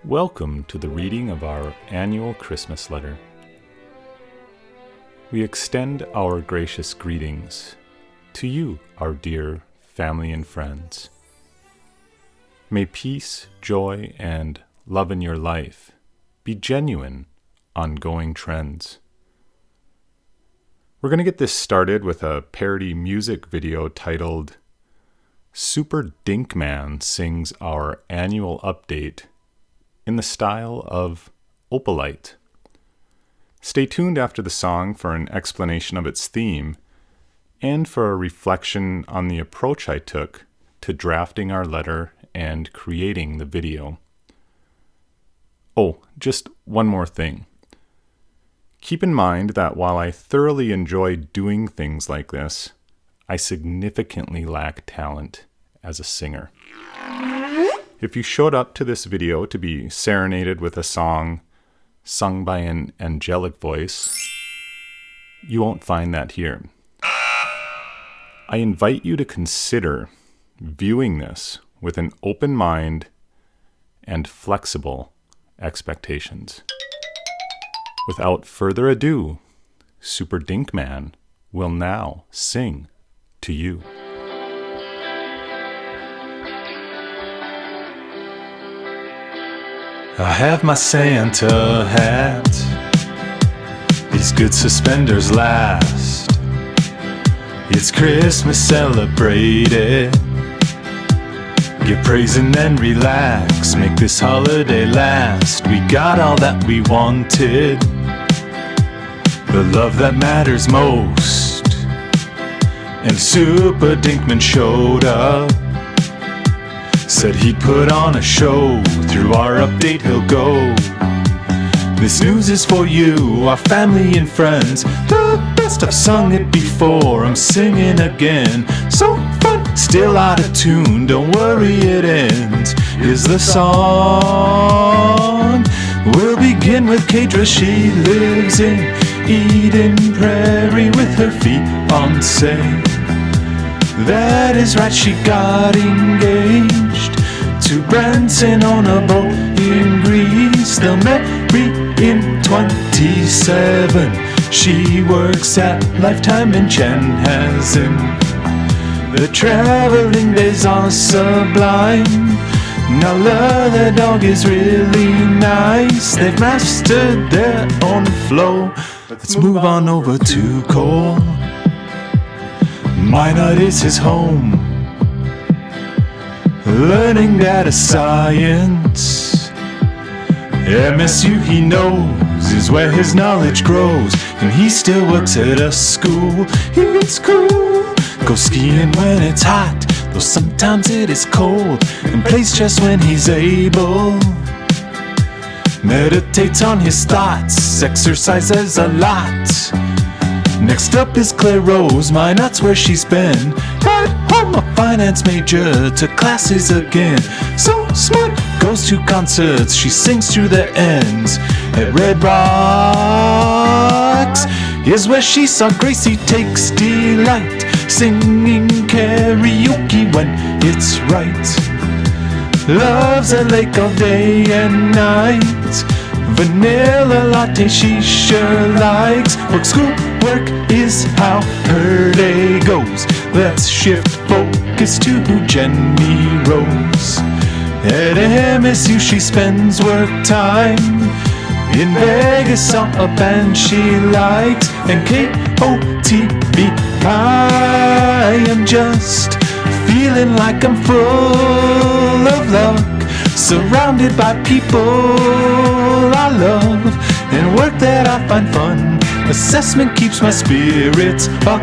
Welcome to the reading of our annual Christmas letter. We extend our gracious greetings to you, our dear family and friends. May peace, joy, and love in your life be genuine, ongoing trends. We're going to get this started with a parody music video titled Super Dinkman Sings Our Annual Update in the Style of Opalite. Stay tuned after the song for an explanation of its theme and for a reflection on the approach I took to drafting our letter and creating the video. Oh, just one more thing. Keep in mind that while I thoroughly enjoy doing things like this, I significantly lack talent as a singer. If you showed up to this video to be serenaded with a song sung by an angelic voice, you won't find that here. I invite you to consider viewing this with an open mind and flexible expectations. Without further ado, Super Dinkman will now sing to you. I have my Santa hat, these good suspenders last. It's Christmas celebrated, give praise and then relax, make this holiday last. We got all that we wanted, the love that matters most. And Super Dinkman showed up, said he'd put on a show, through our update he'll go. This news is for you, our family and friends, the best I've sung it before, I'm singing again. So fun, still out of tune, don't worry it ends. Here's the song. We'll begin with Kadra, she lives in Eden Prairie with her fiancé. That is right, she got engaged to Branson on a boat in Greece. They'll marry in 27. She works at Lifetime in Chanhassen. The traveling days are sublime. Now the dog is really nice. They've mastered their own flow. Let's move on over to Cole. Minot is his home, learning data science. MSU he knows is where his knowledge grows, and he still works at a school. It's cool, go skiing when it's hot, though sometimes it is cold, and plays chess when he's able. Meditates on his thoughts, exercises a lot. Next up is Claire Rose, Minot's where she's been. At home a finance major, to classes again. So smart, goes to concerts, she sings through the ends. At Red Rocks is where she saw Gracie takes delight, singing karaoke when it's right. Loves a lake all day and night, vanilla latte she sure likes. Work, school, work is how her day goes. Let's shift focus to Jenny Rose. At MSU she spends work time, in Vegas saw a band she likes, and KOTB. I am just feeling like I'm full of luck, surrounded by people I love, and work that I find fun. Assessment keeps my spirits up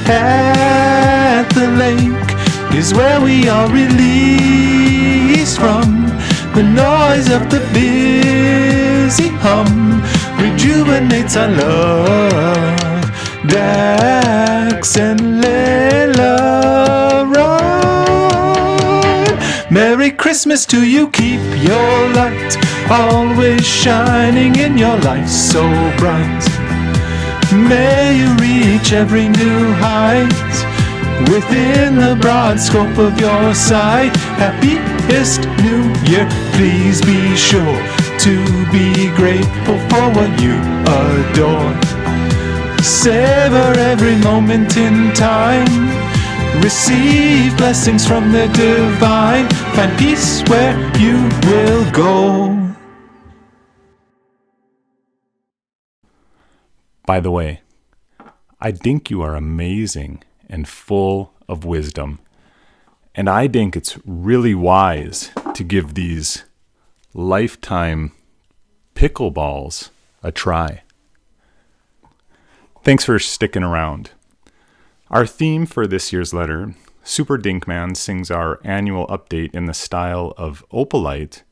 at the lake is where we are released from the noise of the busy hum. Rejuvenates our love. Dax and Layla run. Merry Christmas to you, keep your light always shining in your life so bright. May you reach every new height within the broad scope of your sight. Happiest New year. Please be sure to be grateful for what you adore. Savor every moment in time. Receive blessings from the divine. Find peace where you will go. By the way, I think you are amazing and full of wisdom. And I think it's really wise to give these lifetime pickleballs a try. Thanks for sticking around. Our theme for this year's letter, Super Dinkman Sings Our Annual Update in the Style of Opalite,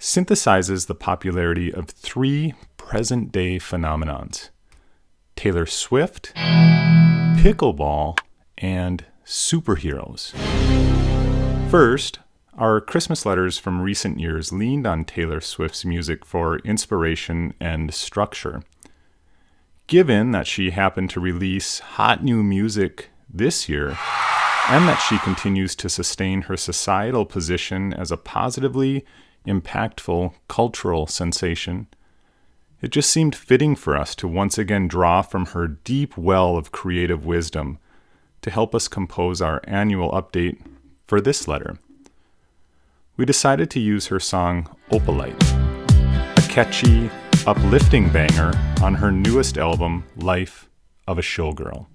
synthesizes the popularity of three present-day phenomenons: Taylor Swift, pickleball, and superheroes. First, our Christmas letters from recent years leaned on Taylor Swift's music for inspiration and structure. Given that she happened to release hot new music this year, and that she continues to sustain her societal position as a positively impactful cultural sensation, it just seemed fitting for us to once again draw from her deep well of creative wisdom to help us compose our annual update for this letter. We decided to use her song Opalite, a catchy, uplifting banger on her newest album, Life of a Showgirl.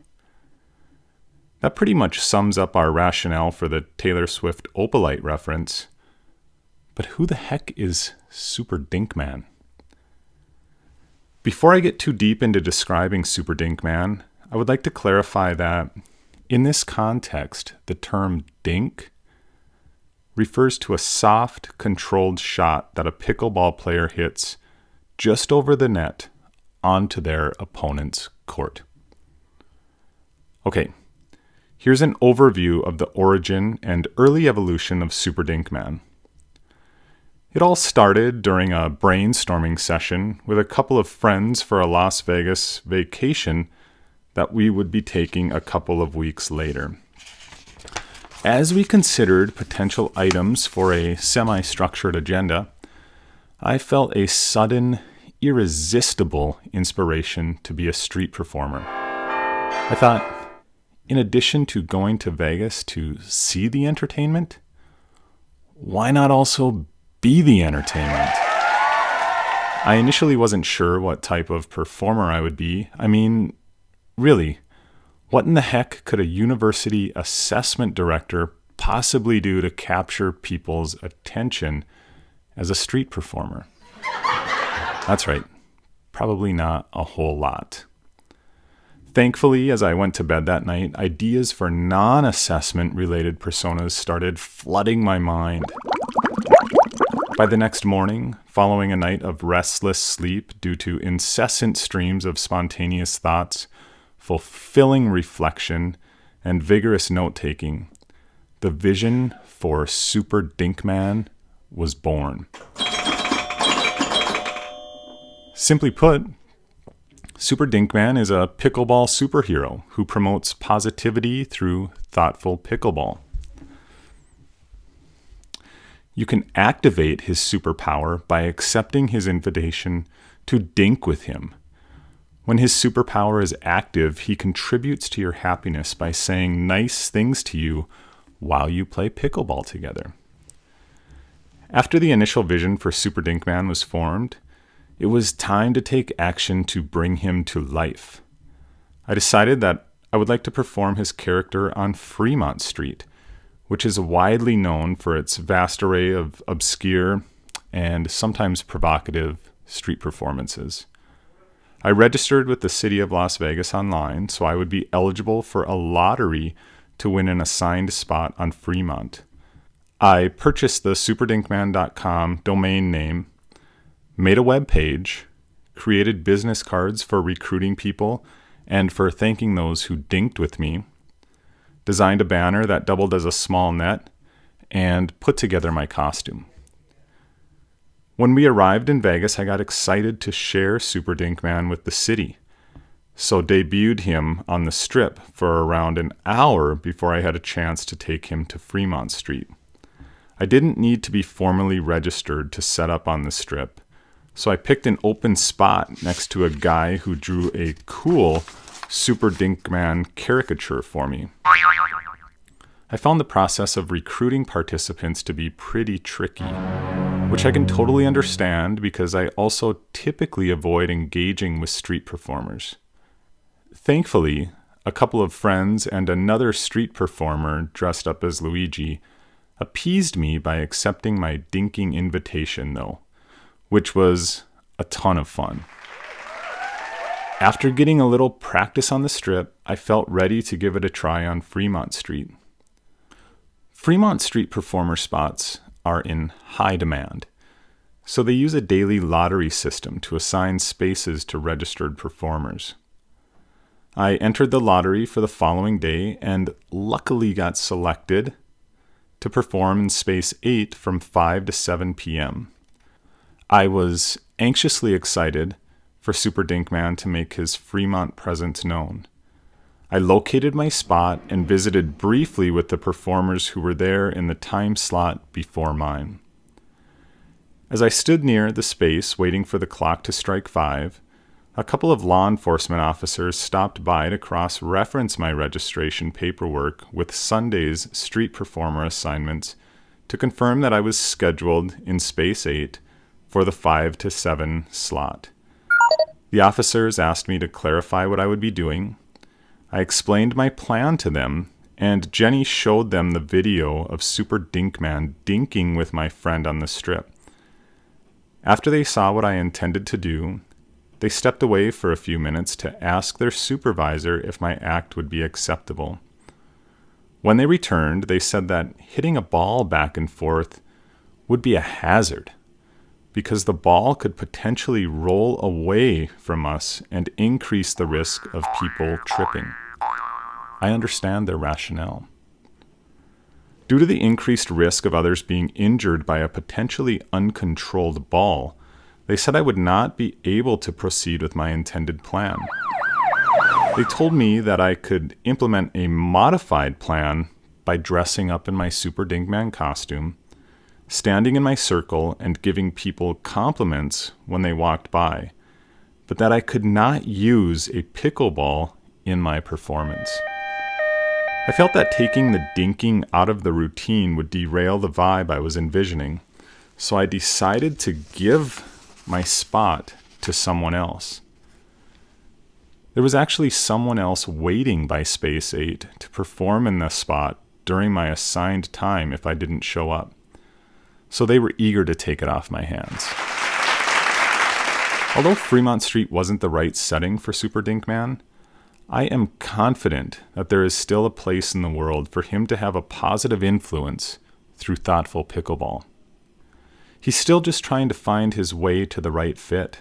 That pretty much sums up our rationale for the Taylor Swift Opalite reference. But who the heck is Super Dinkman? Before I get too deep into describing Super Dinkman, I would like to clarify that in this context, the term dink refers to a soft, controlled shot that a pickleball player hits just over the net onto their opponent's court. Okay, here's an overview of the origin and early evolution of Super Dinkman. It all started during a brainstorming session with a couple of friends for a Las Vegas vacation that we would be taking a couple of weeks later. As we considered potential items for a semi-structured agenda, I felt a sudden, irresistible inspiration to be a street performer. I thought, in addition to going to Vegas to see the entertainment, why not also be the entertainment? I initially wasn't sure what type of performer I would be. I mean, really, what in the heck could a university assessment director possibly do to capture people's attention as a street performer? That's right, probably not a whole lot. Thankfully, as I went to bed that night, ideas for non-assessment related personas started flooding my mind. By the next morning, following a night of restless sleep due to incessant streams of spontaneous thoughts, fulfilling reflection, and vigorous note-taking, the vision for Super Dinkman was born. Simply put, Super Dinkman is a pickleball superhero who promotes positivity through thoughtful pickleball. You can activate his superpower by accepting his invitation to dink with him. When his superpower is active, he contributes to your happiness by saying nice things to you while you play pickleball together. After the initial vision for Super Dinkman was formed, it was time to take action to bring him to life. I decided that I would like to perform his character on Fremont Street, which is widely known for its vast array of obscure and sometimes provocative street performances. I registered with the city of Las Vegas online, so I would be eligible for a lottery to win an assigned spot on Fremont. I purchased the superdinkman.com domain name, made a web page, created business cards for recruiting people and for thanking those who dinked with me, designed a banner that doubled as a small net, and put together my costume. When we arrived in Vegas, I got excited to share Super Dinkman with the city, so debuted him on the Strip for around an hour before I had a chance to take him to Fremont Street. I didn't need to be formally registered to set up on the strip, so I picked an open spot next to a guy who drew a cool Super Dinkman caricature for me. I found the process of recruiting participants to be pretty tricky, which I can totally understand because I also typically avoid engaging with street performers. Thankfully, a couple of friends and another street performer dressed up as Luigi appeased me by accepting my dinking invitation, though, which was a ton of fun. After getting a little practice on the strip, I felt ready to give it a try on Fremont Street. Fremont Street performer spots are in high demand, so they use a daily lottery system to assign spaces to registered performers. I entered the lottery for the following day and luckily got selected to perform in Space 8 from 5 to 7 p.m. I was anxiously excited for Super Dinkman to make his Fremont presence known. I located my spot and visited briefly with the performers who were there in the time slot before mine. As I stood near the space waiting for the clock to strike 5, a couple of law enforcement officers stopped by to cross-reference my registration paperwork with Sunday's street performer assignments to confirm that I was scheduled in Space 8 for the 5 to 7 slot. The officers asked me to clarify what I would be doing. I explained my plan to them, and Jenny showed them the video of Super Dinkman dinking with my friend on the strip. After they saw what I intended to do, they stepped away for a few minutes to ask their supervisor if my act would be acceptable. When they returned, they said that hitting a ball back and forth would be a hazard because the ball could potentially roll away from us and increase the risk of people tripping. I understand their rationale. Due to the increased risk of others being injured by a potentially uncontrolled ball, they said I would not be able to proceed with my intended plan. They told me that I could implement a modified plan by dressing up in my Super Dinkman costume, standing in my circle and giving people compliments when they walked by, but that I could not use a pickleball in my performance. I felt that taking the dinking out of the routine would derail the vibe I was envisioning, so I decided to give my spot to someone else. There was actually someone else waiting by Space 8 to perform in the spot during my assigned time if I didn't show up, so they were eager to take it off my hands. Although Fremont Street wasn't the right setting for Super Dinkman, I am confident that there is still a place in the world for him to have a positive influence through thoughtful pickleball. He's still just trying to find his way to the right fit.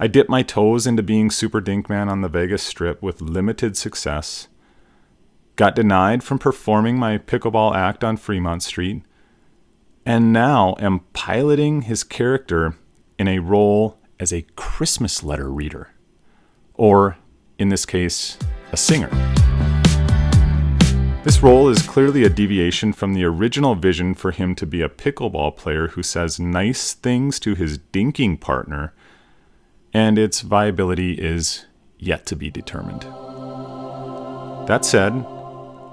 I dipped my toes into being Super Dinkman on the Vegas Strip with limited success, got denied from performing my pickleball act on Fremont Street, and now am piloting his character in a role as a Christmas letter reader, or, in this case, a singer. This role is clearly a deviation from the original vision for him to be a pickleball player who says nice things to his dinking partner, and its viability is yet to be determined. That said,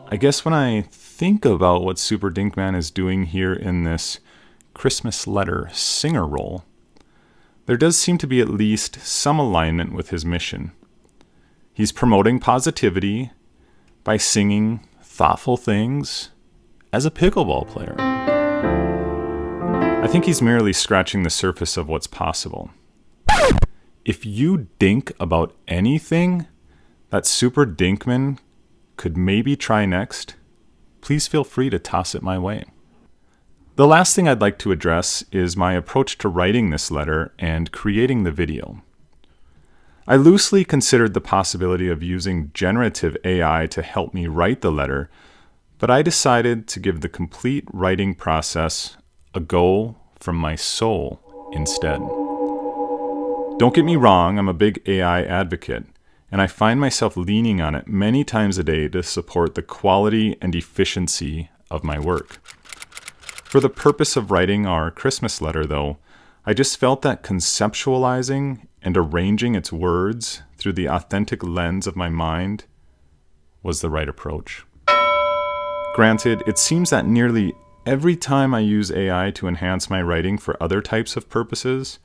I guess when I think about what Super Dinkman is doing here in this Christmas letter singer role, there does seem to be at least some alignment with his mission. He's promoting positivity by singing thoughtful things as a pickleball player. I think he's merely scratching the surface of what's possible. If you dink about anything that Super Dinkman could maybe try next, please feel free to toss it my way. The last thing I'd like to address is my approach to writing this letter and creating the video. I loosely considered the possibility of using generative AI to help me write the letter, but I decided to give the complete writing process a go from my soul instead. Don't get me wrong, I'm a big AI advocate, and I find myself leaning on it many times a day to support the quality and efficiency of my work. For the purpose of writing our Christmas letter, though, I just felt that conceptualizing and arranging its words through the authentic lens of my mind was the right approach. Granted, it seems that nearly every time I use AI to enhance my writing for other types of purposes,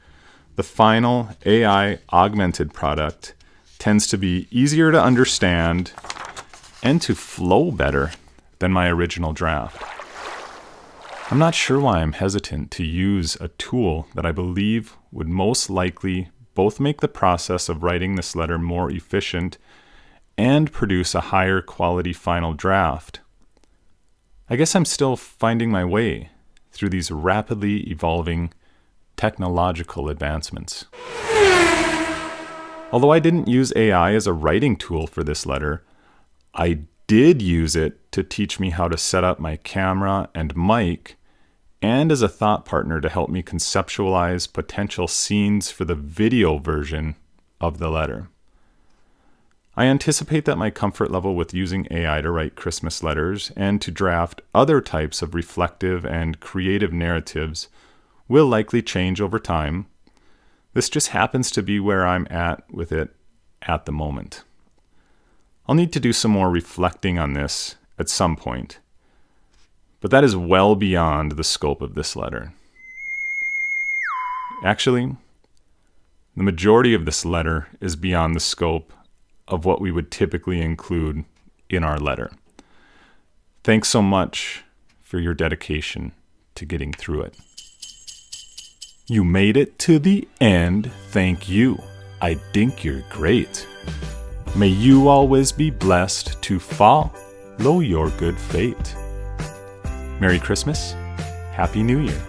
the final AI-augmented product tends to be easier to understand and to flow better than my original draft. I'm not sure why I'm hesitant to use a tool that I believe would most likely both make the process of writing this letter more efficient and produce a higher quality final draft. I guess I'm still finding my way through these rapidly evolving technological advancements. Although I didn't use AI as a writing tool for this letter, I did use it to teach me how to set up my camera and mic, and as a thought partner to help me conceptualize potential scenes for the video version of the letter. I anticipate that my comfort level with using AI to write Christmas letters and to draft other types of reflective and creative narratives will likely change over time. This just happens to be where I'm at with it at the moment. I'll need to do some more reflecting on this at some point, but that is well beyond the scope of this letter. Actually, the majority of this letter is beyond the scope of what we would typically include in our letter. Thanks so much for your dedication to getting through it. You made it to the end. Thank you. I think you're great. May you always be blessed to follow your good fate. Merry Christmas. Happy New Year.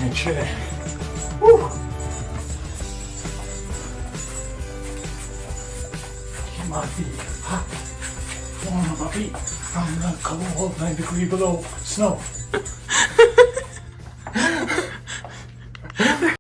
Okay. Woo. Get my feet hot. Warm my feet from the cold 9 degrees below snow.